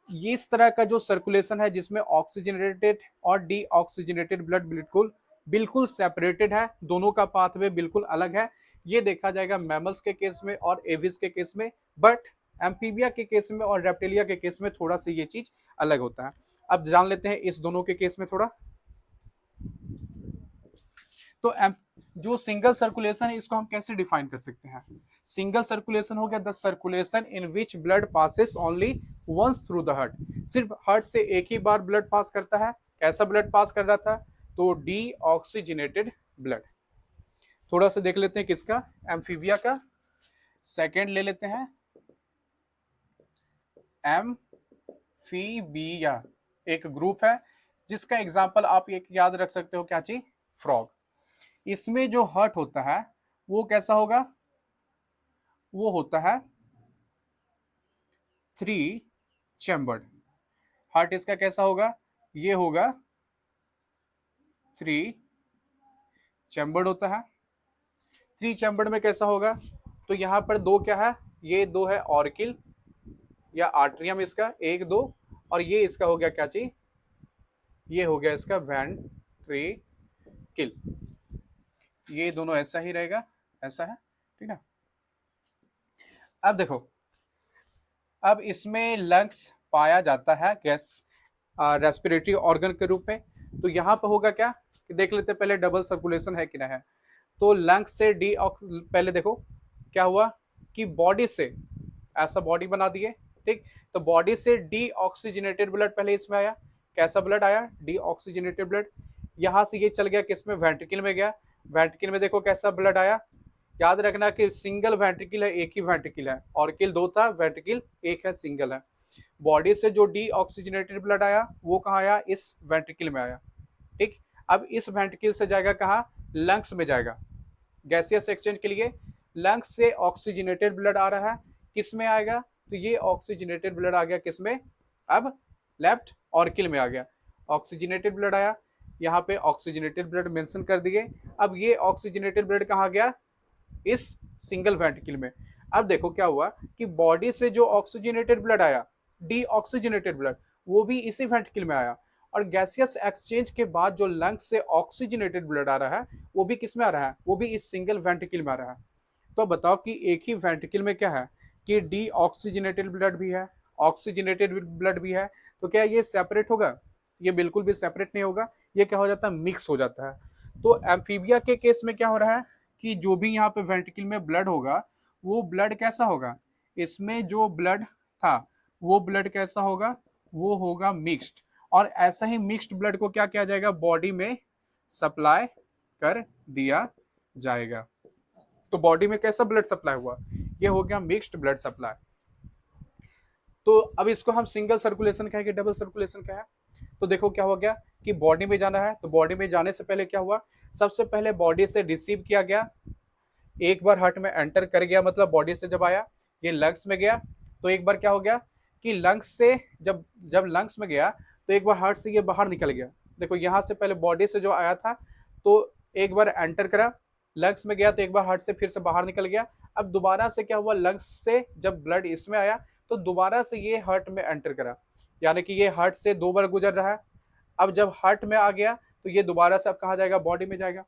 ये इस तरह का जो सर्कुलेशन है जिसमें ऑक्सीजनेटेड और डीऑक्सीजनेटेड ब्लड बिल्कुल बिल्कुल सेपरेटेड है, दोनों का पाथवे बिल्कुल अलग है, ये देखा जाएगा मैमल्स के केस में और एविस के केस में। बट एम्फीबिया के केस में और रेप्टिलिया के केस में थोड़ा सा ये चीज अलग होता है। अब जान लेते हैं इस दोनों के केस में थोड़ा। तो जो सिंगल सर्कुलेशन है इसको हम कैसे डिफाइन कर सकते हैं, सिंगल सर्कुलेशन हो गया the circulation in which blood passes only once through the heart. सिर्फ हार्ट से एक ही बार ब्लड पास करता है। कैसा ब्लड पास कर रहा था, तो डीऑक्सीजनेटेड ब्लड। थोड़ा सा देख लेते हैं किसका, एम्फीबिया का। सेकेंड ले लेते हैं एम्फीबिया, एक ग्रुप है जिसका एग्जाम्पल आप एक याद रख सकते हो, क्या चीज, फ्रॉग। इसमें जो हार्ट होता है वो कैसा होगा, वो होता है थ्री चैम्बर्ड। हार्ट इसका कैसा होगा, ये होगा थ्री चैम्बर्ड होता है। थ्री चैम्बर्ड में कैसा होगा, तो यहाँ पर दो क्या है, ये दो है ऑर्किल या आर्ट्रियम इसका, एक दो, और ये इसका हो गया क्या चीज, ये हो गया इसका वेंट्रिकल। ये दोनों ऐसा ही रहेगा, ऐसा है, ठीक है। अब देखो, अब इसमें लंग्स पाया जाता है गैस रेस्पिरेटरी ऑर्गन के रूप में। तो यहाँ पे होगा क्या कि देख लेते पहले डबल सर्कुलेशन है कि नहीं है। तो लंग्स से डी, पहले देखो क्या हुआ कि बॉडी से ऐसा बॉडी बना दिए, ठीक। तो बॉडी से डीऑक्सीजनेटेड ब्लड पहले इसमें आया। कैसा ब्लड आया, डीऑक्सीजनेटेड ब्लड। यहाँ से ये चल गया किसमें, वेंट्रिकल में गया। वेंट्रिकल में देखो कैसा ब्लड आया, याद रखना कि सिंगल वेंट्रिकल है, एक ही वेंट्रिकल है, ऑर्किल दो था, वेंट्रिकल एक है, सिंगल है। बॉडी से जो डीऑक्सीजनेटेड ब्लड आया वो कहाँ आया, इस वेंट्रिकल में आया, ठीक। अब इस वेंट्रिकल से जाएगा कहाँ, लंग्स में जाएगा गैसियस एक्सचेंज के लिए। लंग्स से ऑक्सीजनेटेड ब्लड आ रहा है, किस में आएगा, तो ये ऑक्सीजनेटेड ब्लड आ गया किस में, अब लेफ्ट ऑर्किल में आ गया। ऑक्सीजनेटेड ब्लड आया, यहाँ पे ऑक्सीजनेटेड ब्लड मेंशन कर दिए। अब ये ऑक्सीजनेटेड ब्लड कहाँ गया, इस सिंगल वेंट्रिकल में। अब देखो क्या हुआ कि बॉडी से जो ऑक्सीजनेटेड ब्लड आया, डीऑक्सीजनेटेड ब्लड, वो भी इसी वेंट्रिकल में आया। और गैसियस एक्सचेंज के बाद जो लंग्स से ऑक्सीजनेटेड ब्लड आ रहा है वो भी किस में आ रहा है, वो भी इस सिंगल वेंट्रिकल में आ रहा है। तो बताओ कि एक ही वेंट्रिकल में क्या है कि डी ऑक्सीजनेटेड ब्लड भी है, ऑक्सीजनेटेड ब्लड भी है, तो क्या ये सेपरेट होगा? ये बिल्कुल भी सेपरेट नहीं होगा, ये क्या हो जाता है, मिक्स हो जाता है। तो एम्फीबिया के केस में क्या हो रहा है कि जो भी यहाँ पे वेंट्रिकल में ब्लड होगा वो ब्लड कैसा होगा, इसमें जो ब्लड था वो ब्लड कैसा होगा, वो होगा मिक्स्ड। और ऐसा ही मिक्स्ड ब्लड को क्या किया जाएगा, बॉडी में सप्लाई कर दिया जाएगा। तो बॉडी में कैसा ब्लड सप्लाई हुआ, ये हो गया मिक्स्ड ब्लड सप्लाई। तो अब इसको हम सिंगल सर्कुलेशन कहेंगे, डबल सर्कुलेशन क्या है? तो देखो क्या हो गया कि बॉडी में जाना है, तो बॉडी में जाने से पहले क्या हुआ, सबसे पहले बॉडी से रिसीव किया गया, एक बार हार्ट में एंटर कर गया, मतलब बॉडी से जब आया ये लंग्स में गया, तो एक बार क्या हो गया कि लंग्स से जब जब लंग्स में गया तो एक बार हार्ट से ये बाहर निकल गया। देखो यहाँ से पहले बॉडी से जो आया था तो एक बार एंटर करा, लंग्स में गया, तो एक बार हार्ट से फिर से बाहर निकल गया। अब दोबारा से क्या हुआ, लंग्स से जब ब्लड इसमें आया तो दोबारा से ये हार्ट में एंटर करा, यानी कि ये हार्ट से 2 बार गुजर रहा है। अब जब हार्ट में आ गया तो ये दोबारा से अब कहाँ जाएगा, बॉडी में जाएगा।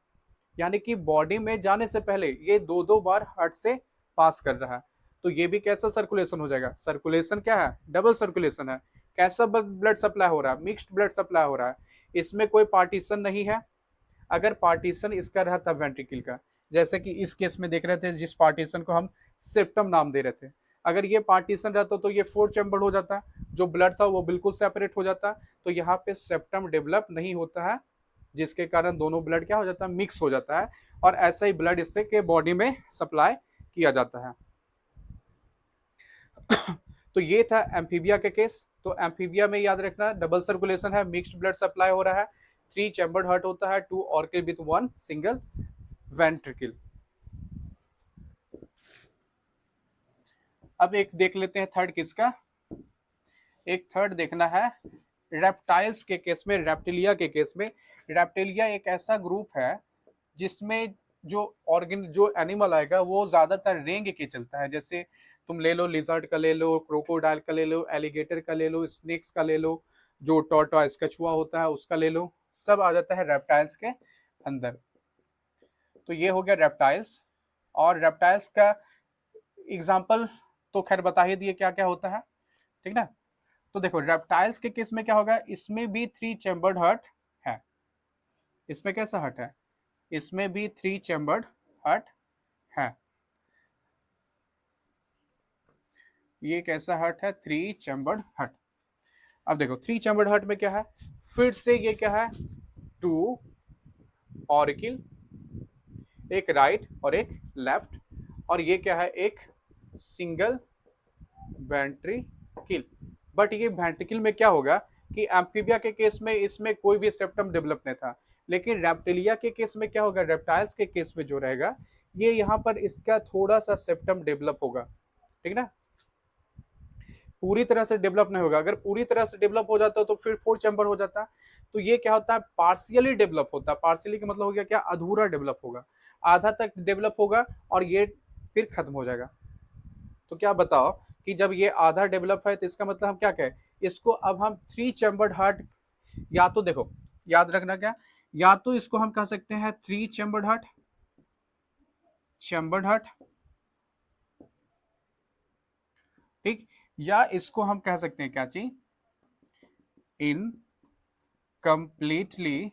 यानी कि बॉडी में जाने से पहले ये 2 बार हार्ट से पास कर रहा है। तो ये भी कैसा सर्कुलेशन हो जाएगा, सर्कुलेशन क्या है, डबल सर्कुलेशन है। कैसा ब्लड सप्लाई हो रहा है, मिक्स्ड ब्लड सप्लाई हो रहा है, इसमें कोई पार्टीशन नहीं है। अगर पार्टीशन इसका रहता वेंट्रिकल का, जैसे कि इस केस में देख रहे थे जिस पार्टीशन को हम सेप्टम नाम दे रहे थे, अगर ये पार्टीशन रहता तो ये 4 चैम्बर हो जाता, जो ब्लड था वो बिल्कुल सेपरेट हो जाता। तो यहाँ पे सेप्टम डेवलप नहीं होता है, जिसके कारण दोनों ब्लड क्या हो जाता है, मिक्स हो जाता है, और ऐसा ही ब्लड इससे के बॉडी में सप्लाई किया जाता है। तो ये था एम्फीबिया के केस। तो एम्फीबिया में याद रखना डबल सर्कुलेशन है, मिक्स्ड ब्लड सप्लाई हो रहा है, 3 चैम्बर्ड हार्ट होता है, 2 ऑर्किल विथ 1 सिंगल वेंट्रिकल। अब एक देख लेते हैं थर्ड किसका, एक थर्ड देखना है रेप्टाइल्स के केस में, रेप्टिलिया के केस में। रेप्टिलिया एक ऐसा ग्रुप है जिसमें जो ऑर्गन जो एनिमल आएगा वो ज्यादातर रेंग के चलता है। जैसे तुम ले लो लिजर्ड का ले लो, क्रोकोडाइल का ले लो, एलिगेटर का ले लो, स्नेक्स का ले लो, जो टॉर्टोइस कछुआ होता है उसका ले लो, सब आ जाता है रेप्टाइल्स के अंदर। तो ये हो गया रेप्टाइल्स। और रेप्टाइल्स का एग्जाम्पल तो खैर बता ही दिए क्या क्या होता है, ठीक ना। तो देखो रेप्टाइल्स के केस में क्या होगा, इसमें भी 3 चैम्बर्ड हार्ट है। इसमें कैसा हार्ट है, इसमें भी 3 चैम्बर्ड हार्ट है। ये कैसा हार्ट है, 3 चैम्बर्ड हार्ट। अब देखो 3 चैम्बर्ड हार्ट में क्या है, फिर से ये क्या है, 2 ऑरिकिल, एक राइट और एक लेफ्ट, और ये क्या है, एक सिंगल वेंट्रिकल। बट ये वेंट्रिकल में क्या होगा कि एम्फीबिया के केस में इसमें कोई भी सेप्टम डेवलप नहीं था, लेकिन रेप्टिलिया के केस में क्या होगा, रेप्टाइल्स के केस में जो रहेगा ये यहाँ पर इसका थोड़ा सा सेप्टम डेवलप होगा, ठीक ना। पूरी तरह से डेवलप नहीं होगा, अगर पूरी तरह से डेवलप हो जाता तो फिर 4 चैम्बर हो जाता। तो ये क्या होता है, पार्शियली डेवलप होता है। पार्शियली का मतलब हो गया क्या, अधूरा डेवलप होगा, आधा तक डेवलप होगा और ये फिर खत्म हो जाएगा। तो क्या बताओ कि जब ये आधा डेवलप है तो इसका मतलब हम क्या कहें, इसको अब हम 3 चैम्बर्ड हार्ट, या तो देखो याद रखना क्या, या तो इसको हम कह सकते हैं 3 चैम्बर्ड हार्ट, चैम्बर्ड हार्ट, ठीक, या इसको हम कह सकते हैं क्या चीज, इन completely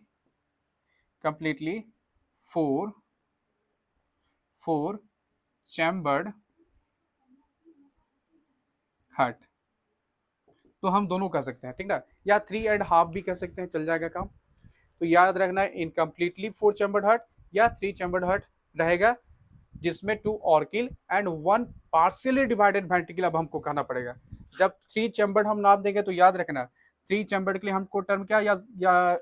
4 चैम्बर्ड हार्ट। तो हम दोनों कह सकते हैं, ठीक ना, या 3.5 भी कह सकते हैं, चल जाएगा काम। तो याद रखना है इनकम्प्लीटली 4 चैम्बर्ड हार्ट या 3 चैम्बर्ड हार्ट रहेगा, जिसमें 2 ऑर्किल एंड 1 पार्शियली डिवाइडेड वेंट्रिकल। अब हमको कहना पड़ेगा, जब 3 चैम्बर्ड हम नाम देंगे तो याद रखना 3 चैम्बर्ड के लिए हमको टर्म क्या या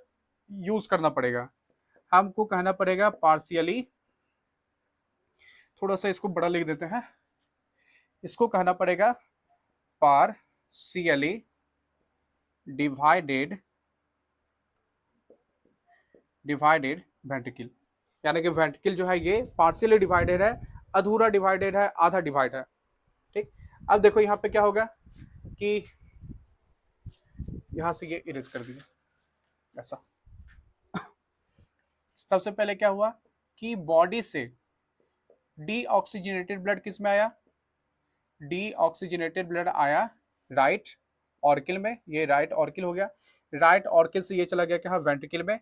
यूज करना पड़ेगा, हमको कहना पड़ेगा पार्शियली, थोड़ा सा इसको बड़ा लिख देते हैं, इसको कहना पड़ेगा पार्शियली डिवाइडेड वेंट्रिकल। यानी कि वेंट्रिकल जो है ये पार्शियली डिवाइडेड है, अधूरा डिवाइडेड है, आधा डिवाइड है, ठीक। अब देखो यहाँ पे क्या होगा कि यहां से ये इरेज कर दिया, ऐसा। सबसे पहले क्या हुआ कि बॉडी से डीऑक्सीजनेटेड ब्लड किस में आया, डीऑक्सीजनेटेड ब्लड आया राइट ऑर्किल में, ये राइट ऑर्किल हो गया। राइट ऑर्किल से ये चला गया क्या, वेंट्रिकल में,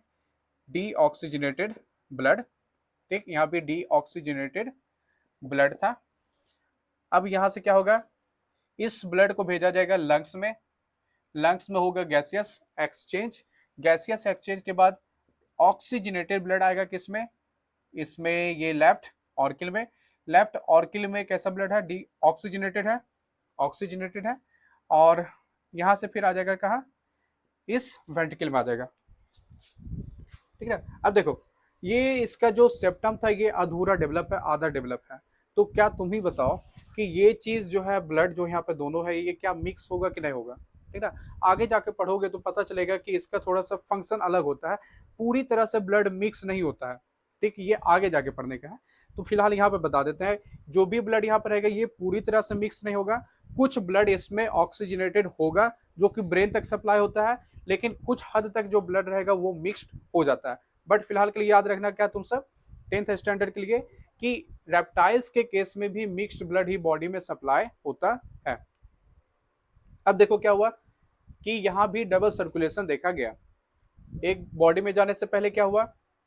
डीऑक्सीजनेटेड ब्लड। ठीक, यहाँ पे डीऑक्सीजनेटेड ब्लड था। अब यहां से क्या होगा, इस ब्लड को भेजा जाएगा लंग्स में, लंग्स में होगा गैसियस एक्सचेंज। गैसियस एक्सचेंज के बाद ऑक्सीजनेटेड ब्लड आएगा किसमें, इसमें ये लेफ्ट ऑर्किल में। लेफ्ट ऑर्किल में कैसा ब्लड है, डी ऑक्सीजनेटेड है, ऑक्सीजनेटेड है। और यहां से फिर आ जाएगा कहा, इस वेंट्रिकल में आ जाएगा। ठीक है, अब देखो ये इसका जो सेप्टम था ये अधूरा डेवलप है, आधा डेवलप है। तो क्या तुम ही बताओ कि ये चीज जो है, ब्लड जो यहाँ पे दोनों है, ये क्या मिक्स होगा कि नहीं होगा। ठीक है, आगे जाके पढ़ोगे तो पता चलेगा कि इसका थोड़ा सा फंक्शन अलग होता है, पूरी तरह से ब्लड मिक्स नहीं होता है। ठीक, ये आगे जाके पढ़ने का है। तो फिलहाल यहाँ पे बता देते हैं, जो भी ब्लड यहाँ पर रहेगा ये पूरी तरह से मिक्स नहीं होगा। कुछ ब्लड इसमें ऑक्सीजनेटेड होगा जो कि ब्रेन तक सप्लाई होता है, लेकिन कुछ हद तक जो ब्लड रहेगा वो मिक्स्ड हो जाता है। बट फिलहाल के लिए याद रखना क्या तुम सब 10th स्टैंडर्ड के लिए, कि रेप्टाइल्स के केस में भी मिक्स्ड ब्लड ही बॉडी में सप्लाई होता है। अब देखो क्या हुआ कि यहां भी डबल सर्कुलेशन देखा गया। एक बॉडी में जाने से पहले क्या हुआ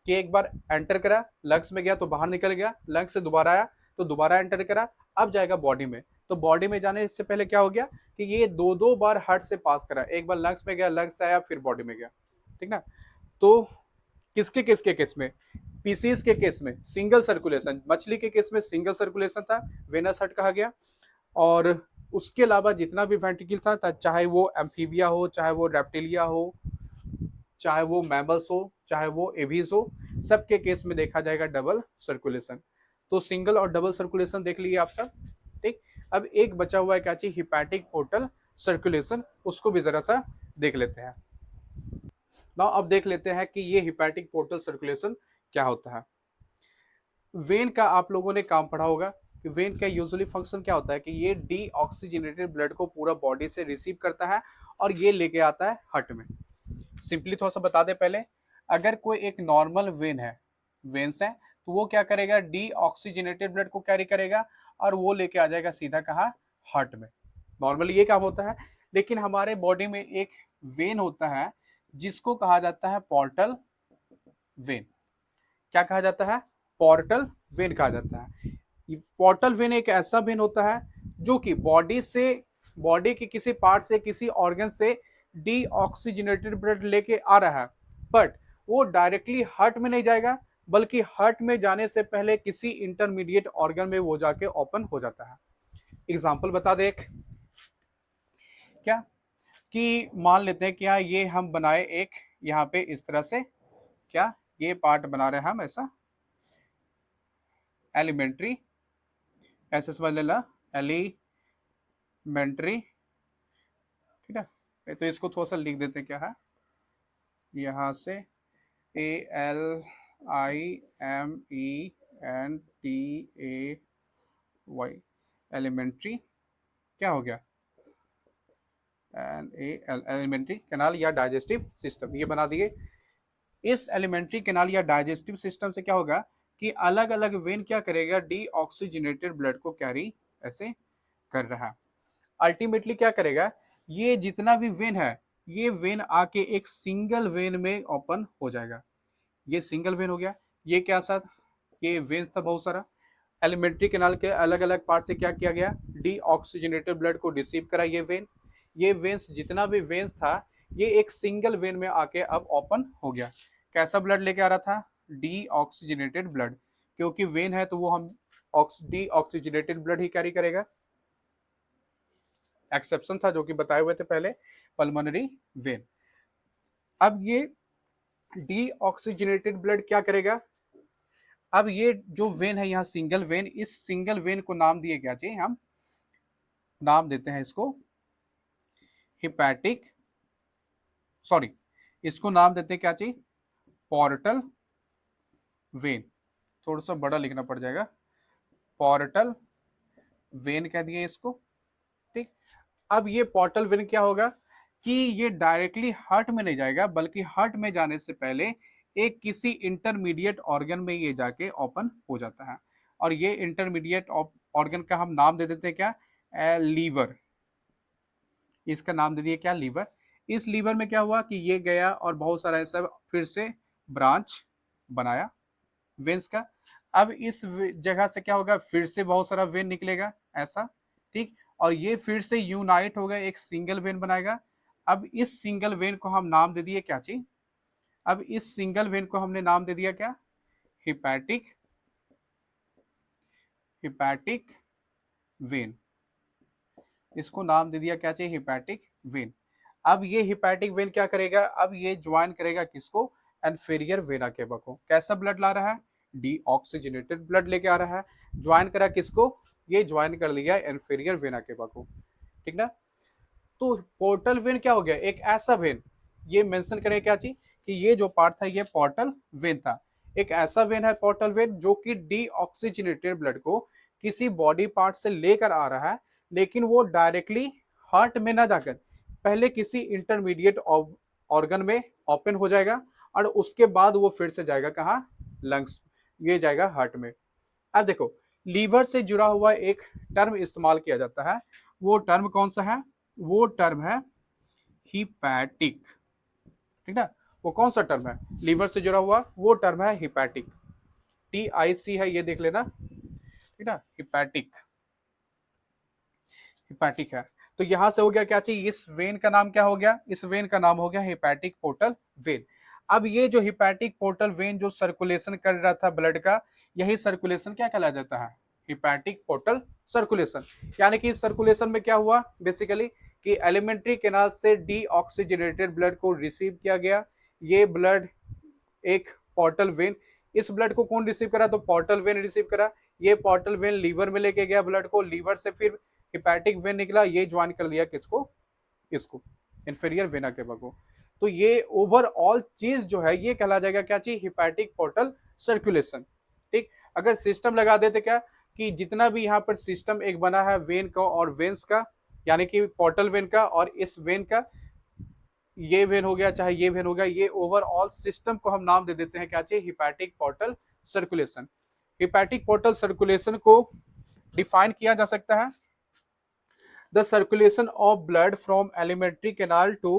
कि एक बार एंटर करा, लंग्स में गया तो बाहर निकल गया, लंग्स से दोबारा आया तो दोबारा एंटर करा, अब जाएगा बॉडी में। तो बॉडी में जाने से पहले क्या हो गया कि ये दो दो बार हार्ट से पास करा, एक बार लंग्स में गया, लंग्स से आया, फिर बॉडी में गया। ठीक ना। तो किसके किसके केस में, पीसीज के केस में सिंगल सर्कुलेशन, मछली के केस में सिंगल सर्कुलेशन था, वेनस हर्ट कहा गया। और उसके अलावा जितना भी वेंट्रिकल था, चाहे वो एम्फीबिया हो, चाहे वो रेप्टिलिया हो, चाहे वो मैमल्स हो, चाहे वो एवीज हो, सबके केस में देखा जाएगा डबल सर्कुलेशन। तो सिंगल और डबल सर्कुलेशन देख लिए आप सब। ठीक, अब एक बचा हुआ है क्या चीज, हिपैटिक पोर्टल सर्कुलेशन, उसको भी जरा सा देख लेते हैं ना। अब देख लेते हैं कि ये हिपैटिक पोर्टल सर्कुलेशन क्या होता है। वेन का आप लोगों ने काम पढ़ा होगा कि वेन का यूजुअली फंक्शन क्या होता है कि ये डीऑक्सीजनेटेड ब्लड को पूरा बॉडी से रिसीव करता है और ये लेके आता है हार्ट में। सिंपली थोड़ा सा बता दे पहले, अगर कोई एक नॉर्मल वेन है, वेन्स है, तो वो क्या करेगा, डीऑक्सीजनेटेड ब्लड को कैरी करेगा और वो लेके आ जाएगा सीधा कहाँ, हार्ट में। नॉर्मली ये काम होता है। लेकिन हमारे बॉडी में एक वेन होता है जिसको कहा जाता है पोर्टल वेन। क्या कहा जाता है, पोर्टल वेन कहा जाता है। पोर्टल वेन एक ऐसा वेन होता है जो कि बॉडी से, बॉडी के किसी पार्ट से, किसी ऑर्गन से डीऑक्सीजनेटेड ब्लड लेके आ रहा है, बट वो डायरेक्टली हार्ट में नहीं जाएगा, बल्कि हार्ट में जाने से पहले किसी इंटरमीडिएट ऑर्गन में वो जाके ओपन हो जाता है। एग्जाम्पल बता दे एक, क्या कि मान लेते हैं क्या ये हम बनाए एक यहाँ पे इस तरह से, क्या ये पार्ट बना रहे हैं हम ऐसा, एलिमेंट्री, ऐसे समझ लेना, एलिमेंट्री। ठीक है, तो इसको थोड़ा सा लिख देते क्या है, यहाँ से ALIMENTRY, एलिमेंट्री क्या हो गया, एलिमेंट्री कैनाल या डाइजेस्टिव सिस्टम, ये बना दिए। इस एलिमेंट्री कैनाल या डाइजेस्टिव सिस्टम से क्या होगा कि अलग अलग वेन क्या करेगा, डीऑक्सीजनेटेड ब्लड को कैरी ऐसे कर रहा है। अल्टीमेटली क्या करेगा, ये जितना भी वेन है, ये वेन आके एक सिंगल वेन में ओपन हो जाएगा। ये सिंगल वेन हो गया। ये क्या साथ, ये वेन था बहुत सारा। एलिमेंट्री कैनाल के अलग अलग पार्ट से क्या किया गया, डीऑक्सीजनेटेड ब्लड को रिसीव करा ये वेन्स जितना भी वेन्स था, ये एक सिंगल वेन में आके अब ओपन हो गया। कैसा ब्लड लेके आ रहा था, डीऑक्सीजनेटेड ब्लड, क्योंकि वेन है तो वो हम डीऑक्सीजनेटेड ब्लड ही कैरी करेगा। एक्सेप्शन था जो कि बताए हुए थे पहले, पल्मोनरी वेन। अब ये डीऑक्सीजनेटेड ब्लड क्या करेगा, अब ये जो वेन है यहाँ सिंगल वेन, इस सिंगल वेन को नाम दिए क्या चाहिए, हम नाम देते हैं इसको हिपैटिक, सॉरी इसको नाम देते हैं क्या चाहिए, पोर्टल वेन। थोड़ा सा बड़ा लिखना पड़ जाएगा, पोर्टल वेन कह दिए इसको। ठीक, अब ये पोर्टल वेन क्या होगा कि ये डायरेक्टली हार्ट में नहीं जाएगा, बल्कि हार्ट में जाने से पहले एक किसी इंटरमीडिएट ऑर्गन में ये जाके ओपन हो जाता है। और ये इंटरमीडिएट ऑर्गन का हम नाम दे देते हैं क्या, लीवर। इसका नाम दे दिए क्या, लीवर। इस लीवर में क्या हुआ कि ये गया और बहुत सारा ऐसा फिर से ब्रांच बनाया वेन्स का। अब इस जगह से क्या होगा, फिर से बहुत सारा वेन निकलेगा ऐसा, ठीक। और ये फिर से यूनाइट होगा, एक सिंगल वेन बनाएगा। अब इस सिंगल वेन को हम नाम दे दिए क्या चीज, अब इस सिंगल वेन को हमने नाम दे दिया क्या, हिपैटिक, हिपैटिक वेन। इसको नाम दे दिया क्या चाहिए, हिपैटिक वेन। अब ये हिपैटिक वेन क्या करेगा, अब ये ज्वाइन करेगा किसको, इन्फीरियर वेना केवा को। कैसा ब्लड ला रहा है, डीऑक्सीजनेटेड ब्लड लेके आ रहा है। ज्वाइन करा किसको, ये ज्वाइन कर लिया इन्फीरियर वेना केवा को, ठीक ना। तो पोर्टल वेन क्या हो गया, एक ऐसा वेन, ये मेंशन करें क्या चीज कि ये जो पार्ट था ये पोर्टल वेन था। एक ऐसा वेन है पोर्टल वेन जो कि डीऑक्सीजनेटेड ब्लड को किसी बॉडी पार्ट से लेकर आ रहा है, लेकिन वो डायरेक्टली हार्ट में ना जाकर पहले किसी इंटरमीडिएट ऑर्गन में ओपन हो जाएगा, और उसके बाद वो फिर से जाएगा कहाँ, लंग्स, ये जाएगा हार्ट में। अब देखो, लीवर से जुड़ा हुआ एक टर्म इस्तेमाल किया जाता है, वो टर्म कौन सा है, वो टर्म है हिपैटिक, ठीक ना। वो कौन सा टर्म है, लीवर से जुड़ा हुआ, वो टर्म है हिपैटिक, TIC है, ये देख लेना, ठीक ना, हिपैटिक, हिपैटिक है। तो यहां से हो गया क्या चाहिए, इस वेन का नाम क्या हो गया, इस वेन का नाम हो गया हिपैटिक पोर्टल वेन। अब ये जो हिपैटिक पोर्टल वेन जो सर्कुलेशन कर रहा था ब्लड का, यही सर्कुलेशन क्या कहला जाता है, हिपैटिक पोर्टल सर्कुलेशन। यानी कि इस सर्कुलेशन में क्या हुआ बेसिकली कि एलिमेंट्री कैनाल से डीऑक्सीजनेटेड ब्लड को रिसीव किया गया, ये ब्लड एक पोर्टल वेन, इस ब्लड को कौन रिसीव करा, तो पोर्टल वेन रिसीव करा। ये पोर्टल वेन लीवर में लेके गया ब्लड को, लीवर से फिर हिपैटिक वेन निकला, ये ज्वाइन कर दिया किसको, इसको, इंफीरियर वेना केवा को। तो ये ओवरऑल चीज जो है ये कहला जाएगा क्या चीज, हिपैटिक पोर्टल सर्कुलेशन, ठीक। अगर सिस्टम लगा देते क्या कि जितना भी यहाँ पर सिस्टम एक बना है वेन का और वेन्स का, यानी कि पोर्टल वेन का और इस वेन का, ये वेन हो गया चाहे ये वेन हो गया, ये ओवरऑल सिस्टम को हम नाम दे देते हैं क्या चाहिए, hepatic portal circulation. Hepatic portal circulation को डिफाइन किया जा सकता है, the circulation of blood from alimentary canal to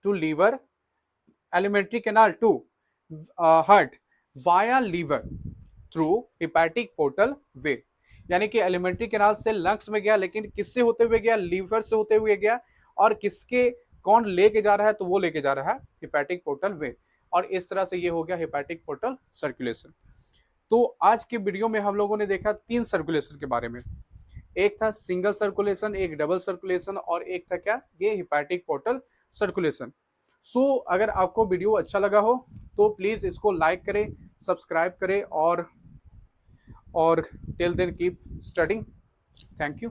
liver, alimentary canal to heart via liver through hepatic portal vein। यानी कि एलिमेंट्री कैनाल से लंग्स में गया, लेकिन किससे होते हुए गया, लीवर से होते हुए गया, और किसके कौन लेके जा रहा है, तो वो लेके जा रहा है हिपैटिक पोर्टल वेन। और इस तरह से ये हो गया हिपैटिक पोर्टल सर्कुलेशन। तो आज के वीडियो में हम लोगों ने देखा 3 सर्कुलेशन के बारे में, एक था सिंगल सर्कुलेशन, एक डबल सर्कुलेशन, और एक था क्या, ये हिपैटिक पोर्टल सर्कुलेशन। सो अगर आपको वीडियो अच्छा लगा हो तो प्लीज इसको लाइक करें, सब्सक्राइब करें, और till then keep studying. Thank you.